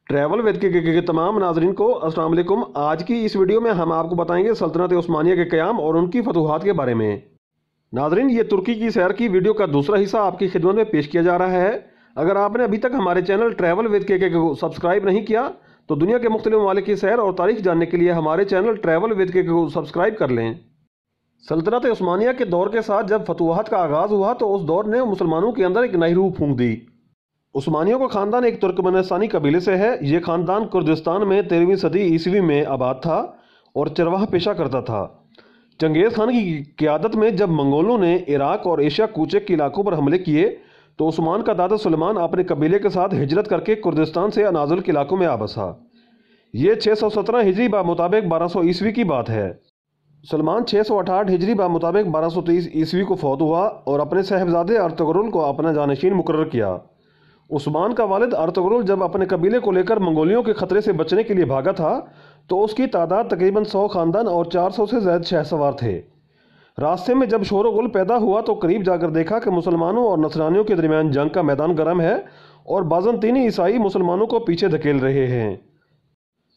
Travel Veda کے تمام ناظرین کو السلام علیکم۔ آج کی اس ویڈیو میں ہم آپ کو بتائیں گے سلطنت عثمانیہ کے قیام اور ان کی فتوحات کے بارے میں۔ ناظرین، یہ ترکی کی سیر کی ویڈیو کا دوسرا حصہ آپ کی خدمت میں پیش کیا جا رہا ہے۔ اگر آپ نے ابھی تک ہمارے چینل ٹریول وید کے کو سبسکرائب نہیں کیا تو دنیا کے مختلف ممالک کی سیر اور تاریخ جاننے کے لیے ہمارے چینل ٹریول وید کے کو سبسکرائب کر لیں۔ سلطنت عثمانیہ کے دور کے ساتھ جب فتوحات کا آغاز ہوا تو اس دور نے مسلمانوں کے اندر ایک نئی روح پھونک دی۔ عثمانیوں کا خاندان ایک ترکمانستانی قبیلے سے ہے۔ یہ خاندان کردستان میں 13ویں صدی عیسوی میں آباد تھا اور چرواہ پیشہ کرتا تھا۔ چنگیز خان کی قیادت میں جب منگولوں نے عراق اور ایشیا کوچک کے علاقوں پر حملے کیے تو عثمان کا دادا سلیمان اپنے قبیلے کے ساتھ ہجرت کر کے کردستان سے اناضل کے علاقوں میں آ بسا۔ یہ 617 ہجری بمطابق 1200 عیسوی کی بات ہے۔ سلمان 668 ہجری بمطابق 1230 عیسوی کو فوت ہوا اور اپنے صاحبزادے ارطغرل کو اپنا جانشین مقرر کیا۔ عثمان کا والد ارطغرل جب اپنے قبیلے کو لے کر منگولیوں کے خطرے سے بچنے کے لیے بھاگا تھا تو اس کی تعداد تقریباً 100 خاندان اور 400 سے زائد شہ سوار تھے۔ راستے میں جب شور و غل پیدا ہوا تو قریب جا کر دیکھا کہ مسلمانوں اور نصرانیوں کے درمیان جنگ کا میدان گرم ہے اور بازنطینی عیسائی مسلمانوں کو پیچھے دھکیل رہے ہیں۔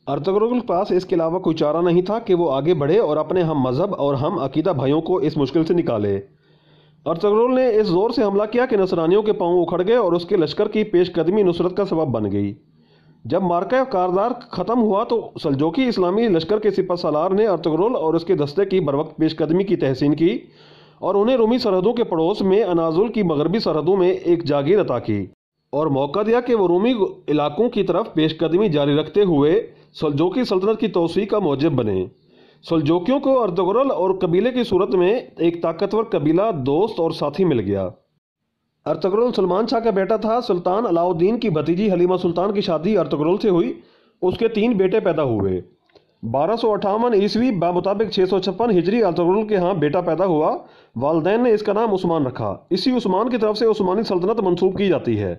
ارطغرل کے پاس اس کے علاوہ کوئی چارہ نہیں تھا کہ وہ آگے بڑھے اور اپنے ہم مذہب اور ہم عقیدہ بھائیوں کو اس مشکل سے نکالے۔ ارطغرل نے اس زور سے حملہ کیا کہ نصرانیوں کے پاؤں اکھڑ گئے اور اس کے لشکر کی پیش قدمی نصرت کا سبب بن گئی۔ جب مارکہ کاردار ختم ہوا تو سلجوقی اسلامی لشکر کے سپہ سالار نے ارطغرل اور اس کے دستے کی بروقت پیش قدمی کی تحسین کی اور انہیں رومی سرحدوں کے پڑوس میں اناضول کی مغربی سرحدوں میں ایک جاگیر عطا کی اور موقع دیا کہ وہ رومی علاقوں کی طرف پیش قدمی جاری رکھتے ہوئے سلجوقی سلطنت کی توسیع کا موجب بنے۔ سلجوکیوں کو ارطغرل اور قبیلے کی صورت میں ایک طاقتور قبیلہ، دوست اور ساتھی مل گیا۔ ارطغرل سلمان شاہ کا بیٹا تھا۔ سلطان علاء الدین کی بھتیجی حلیمہ سلطان کی شادی ارطغرل سے ہوئی۔ اس کے 3 بیٹے پیدا ہوئے۔ 1258 عیسوی بمطابق 656 ہجری ارطغرل کے ہاں بیٹا پیدا ہوا۔ والدین نے اس کا نام عثمان رکھا۔ اسی عثمان کی طرف سے عثمانی سلطنت منسوب کی جاتی ہے۔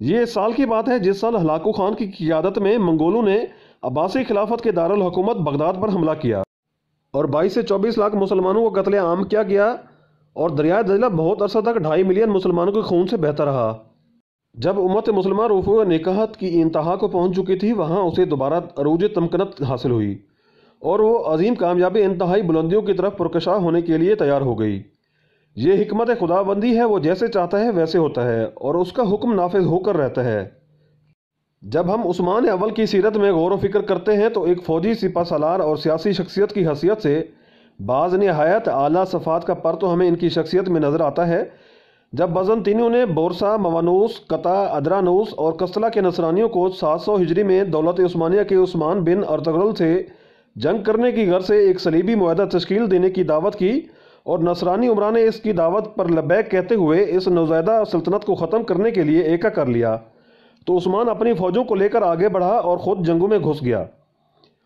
یہ اس سال کی بات ہے جس سال ہلاکو خان کی قیادت میں منگولوں نے عباسی خلافت کے دارالحکومت بغداد پر حملہ کیا اور 22 سے 24 لاکھ مسلمانوں کو قتل عام کیا گیا اور دریائے دجلہ بہت عرصہ تک 2.5 ملین مسلمانوں کے خون سے بہتا رہا۔ جب امت مسلمہ رفوع نکاحت کی انتہا کو پہنچ چکی تھی وہاں اسے دوبارہ عروج تمکنت حاصل ہوئی اور وہ عظیم کامیابی انتہائی بلندیوں کی طرف پرکشا ہونے کے لیے تیار ہو گئی۔ یہ حکمت خدا بندی ہے، وہ جیسے چاہتا ہے ویسے ہوتا ہے اور اس کا حکم نافذ ہو کر رہتا ہے۔ جب ہم عثمان اول کی سیرت میں غور و فکر کرتے ہیں تو ایک فوجی سپہ سالار اور سیاسی شخصیت کی حیثیت سے بعض نہایت اعلیٰ صفات کا پرتو ہمیں ان کی شخصیت میں نظر آتا ہے۔ جب بازنطینیوں نے بورسا، موانوس، قطع، ادرانوس اور قسطلہ کے نصرانیوں کو 700 ہجری میں دولت عثمانیہ کے عثمان بن ارطغرل سے جنگ کرنے کی غرض سے ایک صلیبی معاہدہ تشکیل دینے کی دعوت کی اور نصرانی عمرا نے اس کی دعوت پر لبیک کہتے ہوئے اس نوزائیدہ سلطنت کو ختم کرنے کے لیے ایکا کر لیا تو عثمان اپنی فوجوں کو لے کر آگے بڑھا اور خود جنگوں میں گھس گیا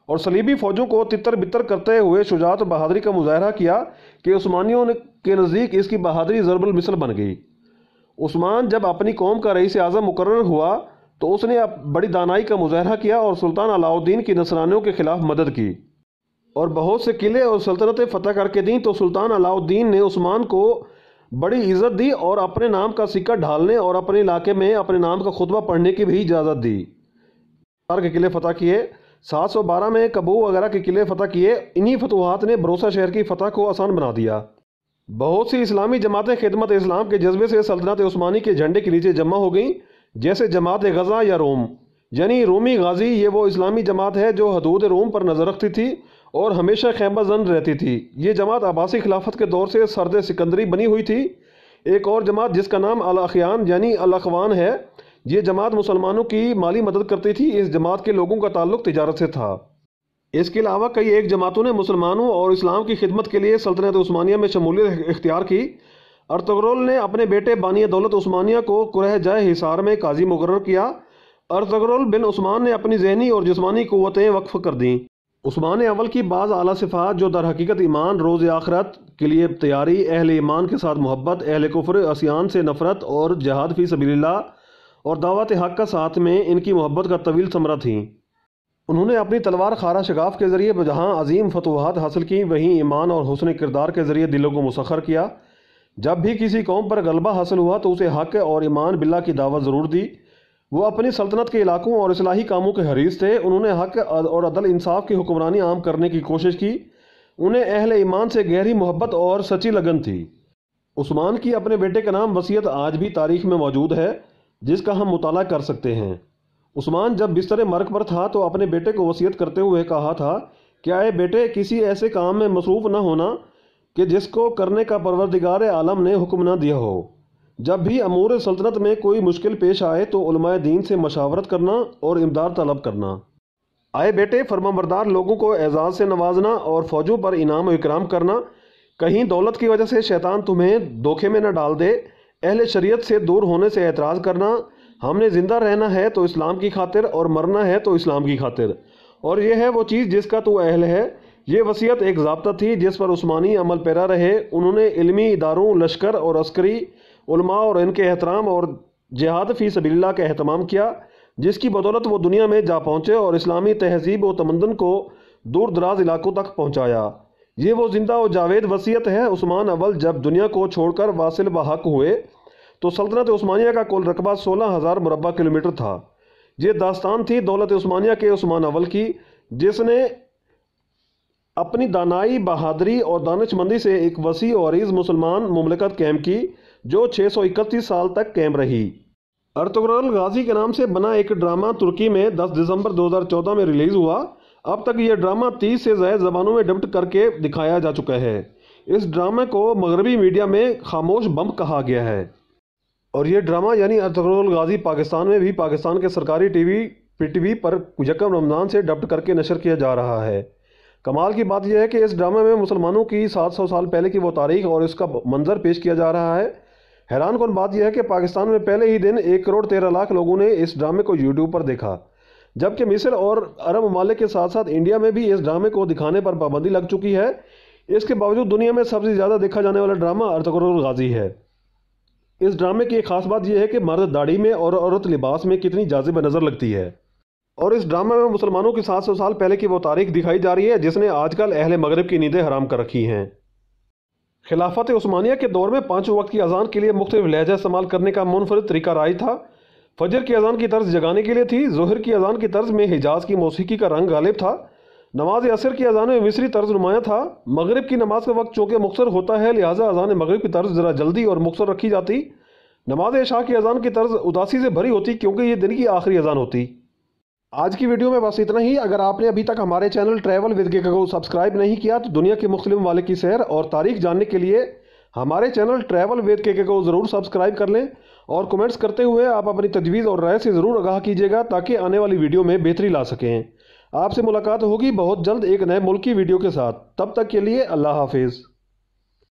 اور صلیبی فوجوں کو تتر بتر کرتے ہوئے شجاعت و بہادری کا مظاہرہ کیا کہ عثمانیوں کے نزدیک اس کی بہادری ضرب المثل بن گئی۔ عثمان جب اپنی قوم کا رئیس اعظم مقرر ہوا تو اس نے بڑی دانائی کا مظاہرہ کیا اور سلطان علاء الدین کی نصرانیوں کے خلاف مدد کی اور بہت سے قلعے اور سلطنتیں فتح کر کے دیں تو سلطان علاء الدین نے عثمان کو بڑی عزت دی اور اپنے نام کا سکہ ڈھالنے اور اپنے علاقے میں اپنے نام کا خطبہ پڑھنے کی بھی اجازت دی۔ کے قلعے فتح کیے۔ 712 میں کبو وغیرہ کے قلعے فتح کیے۔ انہی فتوحات نے بروسا شہر کی فتح کو آسان بنا دیا۔ بہت سی اسلامی جماعتیں خدمت اسلام کے جذبے سے سلطنت عثمانی کے جھنڈے کے نیچے جمع ہو گئیں، جیسے جماعت غزہ یا روم، یعنی رومی غازی۔ یہ وہ اسلامی جماعت ہے جو حدود روم پر نظر رکھتی تھی اور ہمیشہ خیمہ زن رہتی تھی۔ یہ جماعت عباسی خلافت کے دور سے سرد سکندری بنی ہوئی تھی۔ ایک اور جماعت جس کا نام الاخیان یعنی الاخوان ہے، یہ جماعت مسلمانوں کی مالی مدد کرتی تھی۔ اس جماعت کے لوگوں کا تعلق تجارت سے تھا۔ اس کے علاوہ کئی ایک جماعتوں نے مسلمانوں اور اسلام کی خدمت کے لیے سلطنت عثمانیہ میں شمولیت اختیار کی۔ ارطغرل نے اپنے بیٹے بانی دولت عثمانیہ کو قرہ جائے حصار میں قاضی مقرر کیا۔ ارطغرل بن عثمان نے اپنی ذہنی اور جسمانی قوتیں وقف کر دیں۔ عثمان اول کی بعض اعلیٰ صفات جو در حقیقت ایمان، روز آخرت کے لیے تیاری، اہل ایمان کے ساتھ محبت، اہل کفر عصیان سے نفرت اور جہاد فی سبیل اللہ اور دعوت حق کا ساتھ میں ان کی محبت کا طویل ثمرہ تھیں۔ انہوں نے اپنی تلوار خارہ شگاف کے ذریعے جہاں عظیم فتوحات حاصل کی وہیں ایمان اور حسن کردار کے ذریعے دلوں کو مسخر کیا۔ جب بھی کسی قوم پر غلبہ حاصل ہوا تو اسے حق اور ایمان باللہ کی دعوت ضرور دی وہ اپنی سلطنت کے علاقوں اور اصلاحی کاموں کے حریص تھے۔ انہوں نے حق اور عدل انصاف کی حکمرانی عام کرنے کی کوشش کی۔ انہیں اہل ایمان سے گہری محبت اور سچی لگن تھی۔ عثمان کی اپنے بیٹے کا نام وصیت آج بھی تاریخ میں موجود ہے، جس کا ہم مطالعہ کر سکتے ہیں۔ عثمان جب بستر مرگ پر تھا تو اپنے بیٹے کو وصیت کرتے ہوئے کہا تھا کہ اے بیٹے، کسی ایسے کام میں مصروف نہ ہونا کہ جس کو کرنے کا پروردگار عالم نے حکم نہ دیا ہو۔ جب بھی امور سلطنت میں کوئی مشکل پیش آئے تو علماء دین سے مشاورت کرنا اور امداد طلب کرنا۔ اے بیٹے، فرمانبردار لوگوں کو اعزاز سے نوازنا اور فوجوں پر انعام و اکرام کرنا۔ کہیں دولت کی وجہ سے شیطان تمہیں دھوکے میں نہ ڈال دے۔ اہل شریعت سے دور ہونے سے اعتراض کرنا۔ ہم نے زندہ رہنا ہے تو اسلام کی خاطر اور مرنا ہے تو اسلام کی خاطر، اور یہ ہے وہ چیز جس کا تو اہل ہے۔ یہ وصیت ایک ضابطہ تھی جس پر عثمانی عمل پیرا رہے۔ انہوں نے علمی اداروں، لشکر اور عسکری علماء اور ان کے احترام اور جہاد فی سبیل اللہ کا اہتمام کیا، جس کی بدولت وہ دنیا میں جا پہنچے اور اسلامی تہذیب و تمدن کو دور دراز علاقوں تک پہنچایا۔ یہ وہ زندہ و جاوید وصیت ہے۔ عثمان اول جب دنیا کو چھوڑ کر واصل بحق ہوئے تو سلطنت عثمانیہ کا کل رقبہ 16,000 مربع کلومیٹر تھا۔ یہ داستان تھی دولت عثمانیہ کے عثمان اول کی، جس نے اپنی دانائی، بہادری اور دانش مندی سے ایک وسیع و عریض مسلمان مملکت قائم کی جو 631 سال تک قائم رہی۔ ارطغرل غازی کے نام سے بنا ایک ڈرامہ ترکی میں 10 دسمبر 2014 میں ریلیز ہوا۔ اب تک یہ ڈرامہ 30 سے زائد زبانوں میں ڈبڈ کر کے دکھایا جا چکا ہے۔ اس ڈرامے کو مغربی میڈیا میں خاموش بم کہا گیا ہے، اور یہ ڈرامہ یعنی ارطغرل غازی پاکستان میں بھی پاکستان کے سرکاری ٹی وی پر یکم رمضان سے ڈبڈ کر کے نشر کیا جا رہا ہے۔ کمال کی بات یہ ہے کہ اس ڈرامے میں مسلمانوں کی 700 سال پہلے کی وہ تاریخ اور اس کا منظر پیش کیا جا رہا ہے۔ حیران کن بات یہ ہے کہ پاکستان میں پہلے ہی دن 1,13,00,000 لوگوں نے اس ڈرامے کو یوٹیوب پر دیکھا، جبکہ مصر اور عرب ممالک کے ساتھ ساتھ انڈیا میں بھی اس ڈرامے کو دکھانے پر پابندی لگ چکی ہے۔ اس کے باوجود دنیا میں سب سے زیادہ دیکھا جانے والا ڈرامہ ارطغرل غازی ہے۔ اس ڈرامے کی ایک خاص بات یہ ہے کہ مرد داڑھی میں اور عورت لباس میں کتنی جاذب نظر لگتی ہے، اور اس ڈرامے میں مسلمانوں کی 700 سال پہلے کی وہ تاریخ دکھائی جا رہی ہے جس نے آج کل اہل مغرب کی نیندیں حرام کر رکھی ہیں۔ خلافت عثمانیہ کے دور میں 5 وقت کی اذان کے لیے مختلف لہجہ استعمال کرنے کا منفرد طریقہ رائج تھا۔ فجر کی اذان کی طرز جگانے کے لیے تھی، ظہر کی اذان کی طرز میں حجاز کی موسیقی کا رنگ غالب تھا، نماز عصر کی اذان میں مصری طرز نمایاں تھا۔ مغرب کی نماز کا وقت چونکہ مختصر ہوتا ہے لہٰذا اذان مغرب کی طرز ذرا جلدی اور مختصر رکھی جاتی۔ نماز عشاء کی اذان کی طرز اداسی سے بھری ہوتی کیونکہ یہ دن کی آخری اذان ہوتی۔ آج کی ویڈیو میں بس اتنا ہی۔ اگر آپ نے ابھی تک ہمارے چینل ٹریول ود گیکا کو سبسکرائب نہیں کیا تو دنیا کے مختلف ممالک کی سیر اور تاریخ جاننے کے لیے ہمارے چینل ٹریول ود گیکا کو ضرور سبسکرائب کر لیں، اور کمنٹس کرتے ہوئے آپ اپنی تجویز اور رائے سے ضرور آگاہ کیجیے گا تاکہ آنے والی ویڈیو میں بہتری لا سکیں۔ آپ سے ملاقات ہوگی بہت جلد ایک نئے ملک کی ویڈیو کے ساتھ۔ تب تک کے لیے اللہ حافظ۔